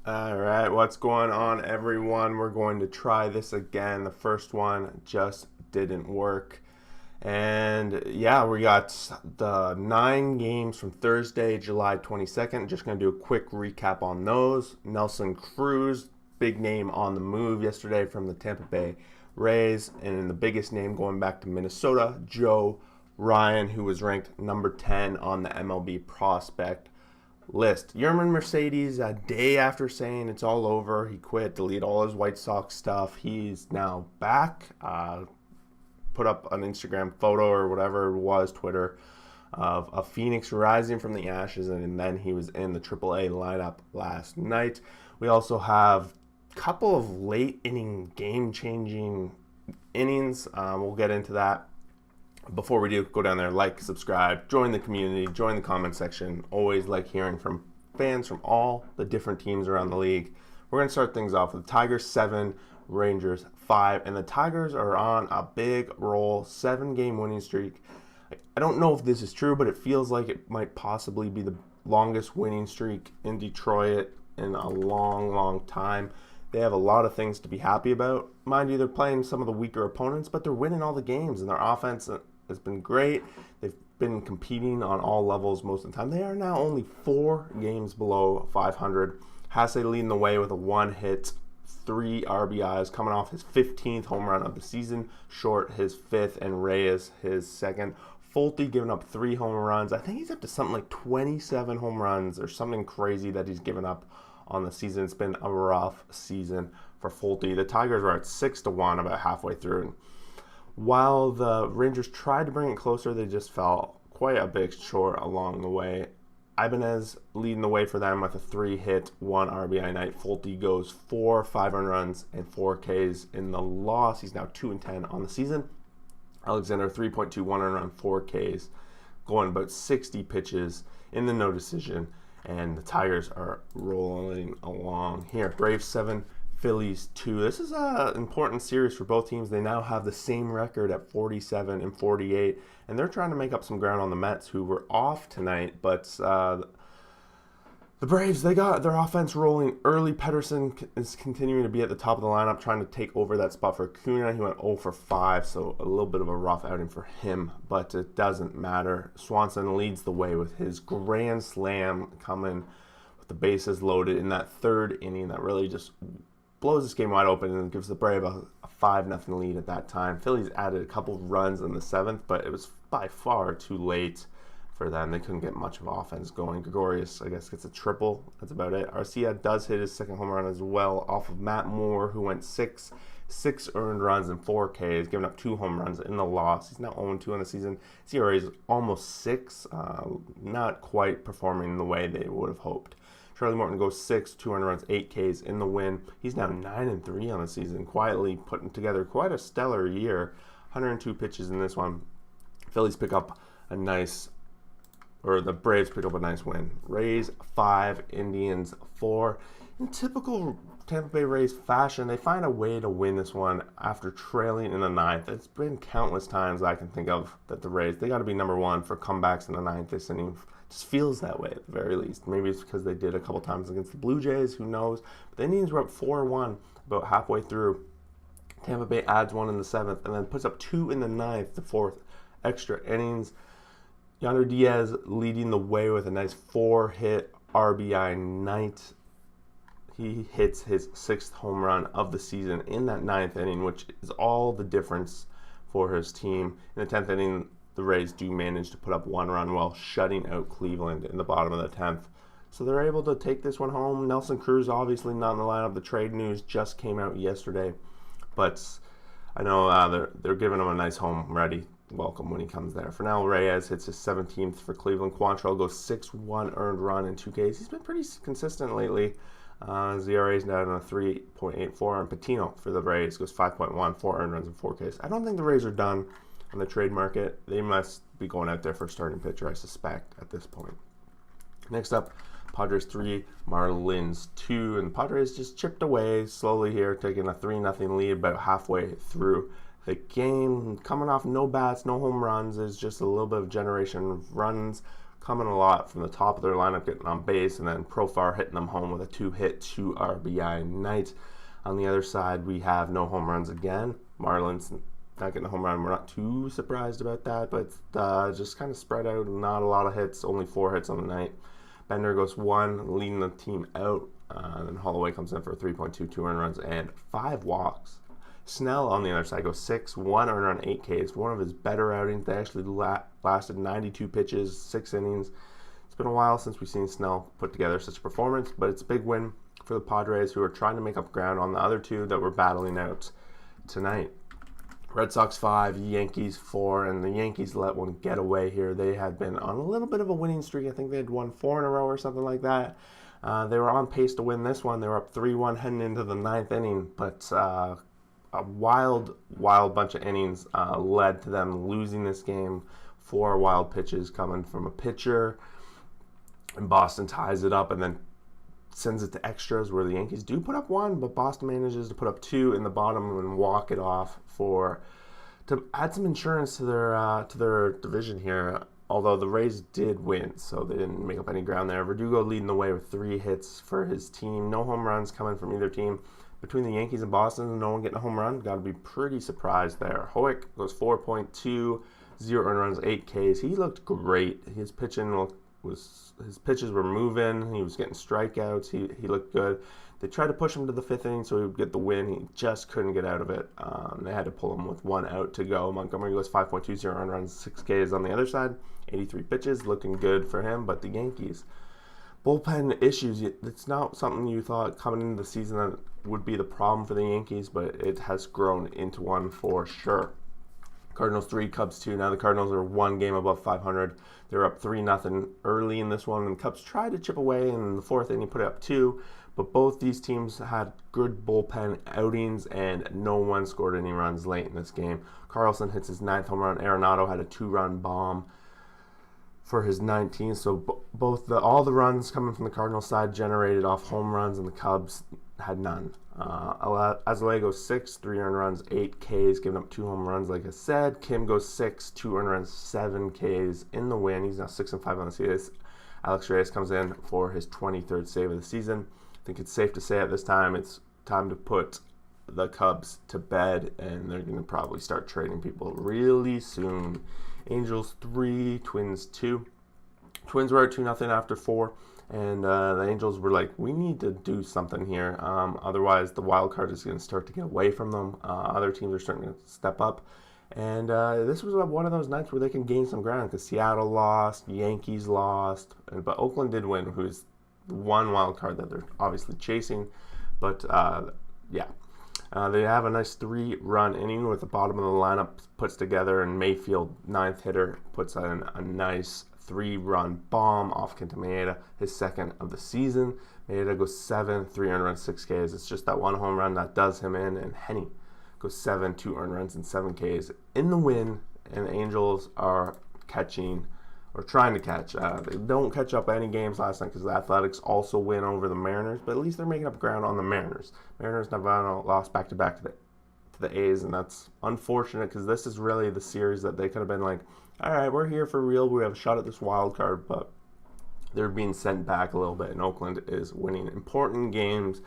All right, what's going on, everyone? We're going to try this again. The first one just didn't work. And yeah, we got the 9 games from Thursday, July 22nd. Just going to do a quick recap on those. Nelson Cruz, big name on the move yesterday from the Tampa Bay Rays. And the biggest name going back to Minnesota, Joe Ryan, who was ranked number 10 on the MLB prospect list. Yermin Mercedes, a day after saying it's all over, he quit, deleted all his White Sox stuff. He's now back. Put up an Instagram photo or whatever it was, Twitter, of a phoenix rising from the ashes, and then he was in the AAA lineup last night. We also have a couple of late inning game-changing innings. We'll get into that. Before we do, go down there, like, subscribe, join the community, join the comment section. Always like hearing from fans from all the different teams around the league. We're going to start things off with the Tigers 7, Rangers 5, and the Tigers are on a big roll, 7-game winning streak. I don't know if this is true, but it feels like it might possibly be the longest winning streak in Detroit in a long time. They have a lot of things to be happy about. Mind you, they're playing some of the weaker opponents, but they're winning all the games, and their offense has been great. They've been competing on all levels most of the time. They are now only 4 games below 500. Hasse leading the way with a 1-hit, 3 RBIs, coming off his 15th home run of the season, Short his 5th, and Reyes his 2nd. Folty giving up 3 home runs. I think he's up to something like 27 home runs or something crazy that he's given up on the season. It's been a rough season for Folty. The Tigers were at 6-1 about halfway through. While the Rangers tried to bring it closer, they just fell quite a bit short along the way. Ibanez leading the way for them with a 3-hit, 1 RBI night. Folty goes 4 5-run runs and 4 Ks in the loss. He's now 2-10 on the season. Alexander 3.2, 1 run, 4 Ks, going about 60 pitches in the no decision, and the Tigers are rolling along here. Braves 7, Phillies 2. This is an important series for both teams. They now have the same record at 47 and 48, and they're trying to make up some ground on the Mets, who were off tonight. But the Braves, they got their offense rolling early. Pedersen is continuing to be at the top of the lineup, trying to take over that spot for Acuna. He went 0 for 5, so a little bit of a rough outing for him, but it doesn't matter. Swanson leads the way with his grand slam coming with the bases loaded in that 3rd inning that really just blows this game wide open and gives the Brave a 5-0 lead at that time. Phillies added a couple runs in the 7th, but it was by far too late for them. They couldn't get much of offense going. Gregorius, I guess, gets a triple. That's about it. Arcia does hit his 2nd home run as well off of Matt Moore, who went 6 earned runs and 4 Ks, giving up 2 home runs in the loss. He's now 0-2 on the season. CRA is almost 6, not quite performing the way they would have hoped. Charlie Morton goes 6, 200 runs, 8 Ks in the win. He's now 9-3 on the season, quietly putting together quite a stellar year. 102 pitches in this one. Phillies pick up a nice, or the Braves pick up a nice win. Rays 5, Indians 4. In typical Tampa Bay Rays fashion, they find a way to win this one after trailing in the 9th. It's been countless times I can think of that the Rays, they got to be number 1 for comebacks in the 9th this inning. Just feels that way at the very least. Maybe it's because they did a couple times against the Blue Jays, who knows. But the Indians were up 4-1 about halfway through. Tampa Bay adds 1 in the 7th and then puts up 2 in the 9th, the 4th extra innings. Yonder Diaz leading the way with a nice 4-hit RBI night. He hits his 6th home run of the season in that 9th inning, which is all the difference for his team. In the 10th inning, the Rays do manage to put up 1 run while shutting out Cleveland in the bottom of the 10th. So they're able to take this one home. Nelson Cruz obviously not in the lineup. The trade news just came out yesterday, but I know they're giving him a nice home ready welcome when he comes there. For now, Reyes hits his 17th for Cleveland. Quantrill goes 6, 1 earned run and 2 Ks. He's been pretty consistent lately. ZRA is now on a 3.84, and Patino for the Rays goes 5.1, 4 earned runs and 4 Ks. I don't think the Rays are done on the trade market. They must be going out there for a starting pitcher, I suspect, at this point. Next up, Padres 3, Marlins 2, and Padres just chipped away slowly here, taking a 3-0 lead about halfway through the game. Coming off no bats, no home runs. There's just a little bit of generation of runs coming a lot from the top of their lineup, getting on base, and then Profar hitting them home with a 2-hit, 2 RBI night. On the other side, we have no home runs again. Marlins not getting a home run. We're not too surprised about that, but just kind of spread out. Not a lot of hits, only 4 hits on the night. Bender goes 1, leading the team out. Then Holloway comes in for 3.2, 2 earned runs, and 5 walks. Snell on the other side goes 6, 1 earned run, 8 Ks. One of his better outings. They actually lasted 92 pitches, 6 innings. It's been a while since we've seen Snell put together such a performance, but it's a big win for the Padres, who are trying to make up ground on the other two that were battling out tonight. Red Sox 5, Yankees 4, and the Yankees let one get away here. They had been on a little bit of a winning streak. I think they had won 4 in a row or something like that. They were on pace to win this one. They were up 3-1 heading into the 9th inning, but a wild bunch of innings led to them losing this game. 4 wild pitches coming from a pitcher, and Boston ties it up and then sends it to extras where the Yankees do put up 1, but Boston manages to put up 2 in the bottom and walk it off to add some insurance to their division here. Although the Rays did win, so they didn't make up any ground there. Verdugo leading the way with 3 hits for his team. No home runs coming from either team. Between the Yankees and Boston, no one getting a home run. Got to be pretty surprised there. Hoek goes 4.2, 0 earned runs, 8 Ks. He looked great. His pitches were moving. He was getting strikeouts. He looked good. They tried to push him to the 5th inning so he would get the win. He just couldn't get out of it. They had to pull him with 1 out to go. Montgomery goes 5.2, 0 earned runs, 6 Ks on the other side. 83 pitches, looking good for him. But the Yankees, bullpen issues. It's not something you thought coming into the season that would be the problem for the Yankees, but it has grown into one for sure. Cardinals 3, Cubs 2. Now the Cardinals are 1 game above 500. They're up 3-0 early in this one, and the Cubs tried to chip away in the 4th inning, put it up 2. But both these teams had good bullpen outings, and no one scored any runs late in this game. Carlson hits his 9th home run. Arenado had a 2-run bomb for his 19th. So all the runs coming from the Cardinals side generated off home runs, and the Cubs had none. Azalea goes 6, 3 earned runs, 8 Ks, giving up 2 home runs, like I said. Kim goes 6, 2 earned runs, 7 Ks in the win. He's now 6-5 on the season. Alex Reyes comes in for his 23rd save of the season. I think it's safe to say at this time it's time to put the Cubs to bed, and they're going to probably start trading people really soon. Angels 3, Twins 2. Twins were at 2-0 after 4. And the Angels were like, we need to do something here. Otherwise, the wild card is going to start to get away from them. Other teams are starting to step up. And this was one of those nights where they can gain some ground because Seattle lost, Yankees lost, but Oakland did win, who's the one wild card that they're obviously chasing. But, they have a nice 3-run inning with the bottom of the lineup puts together, and Mayfield, 9th hitter, puts in a nice 3-run bomb off Kenta Maeda, his 2nd of the season. Maeda goes 7, 3 earned runs, 6 Ks. It's just that 1 home run that does him in, and Henny goes 7, 2 earned runs, and 7 Ks in the win, and the Angels are trying to catch. They don't catch up any games last night because the Athletics also win over the Mariners, but at least they're making up ground on the Mariners. Mariners have lost back-to-back to the A's, and that's unfortunate because this is really the series that they could have been like, all right, we're here for real. We have a shot at this wild card, but they're being sent back a little bit, and Oakland is winning important games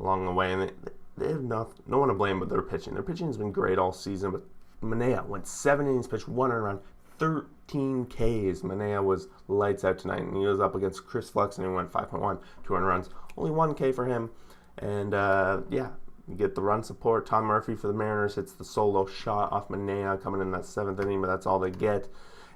along the way, and they have no one to blame but their pitching. Their pitching has been great all season, but Manaea went 7 innings, pitched 1 earned run, 13 Ks. Manaea was lights out tonight, and he was up against Chris Flux, and he went 5.1, 2 earned runs, only 1 K for him, and you get the run support. Tom Murphy for the Mariners hits the solo shot off Manaea coming in that 7th inning, but that's all they get.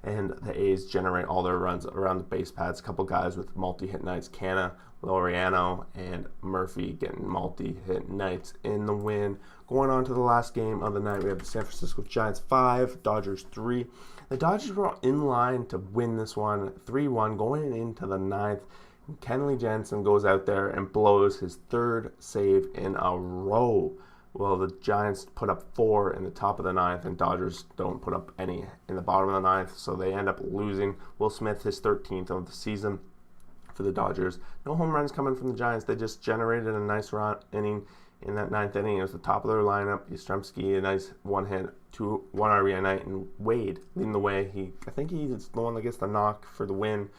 And the A's generate all their runs around the base paths. A couple guys with multi-hit nights, Canna, Laureano, and Murphy getting multi-hit nights in the win. Going on to the last game of the night, we have the San Francisco Giants 5, Dodgers 3. The Dodgers were in line to win this one 3-1 going into the 9th. Kenley Jansen goes out there and blows his 3rd save in a row. Well, the Giants put up 4 in the top of the 9th, and Dodgers don't put up any in the bottom of the 9th, so they end up losing. Will Smith, his 13th of the season for the Dodgers. No home runs coming from the Giants. They just generated a nice run inning in that ninth inning. It was the top of their lineup. Yastrzemski, a nice one hit, one RBI night, and Wade leading the way. I think he's the one that gets the knock for the win.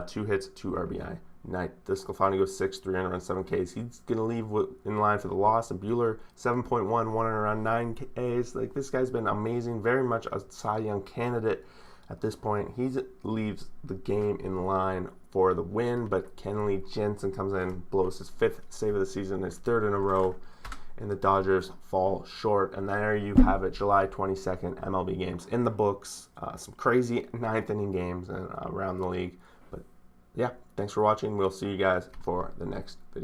2 hits, 2 RBI night. DeSclafani goes 6, 300 on 7 Ks. He's going to leave in line for the loss. And Buehler, 7.1, 100 on 9 Ks. Like, this guy's been amazing. Very much a Cy Young candidate at this point. He leaves the game in line for the win, but Kenley Jansen comes in, blows his 5th save of the season, his 3rd in a row, and the Dodgers fall short. And there you have it, July 22nd, MLB games in the books. Some crazy 9th inning games around the league. But yeah, thanks for watching. We'll see you guys for the next video.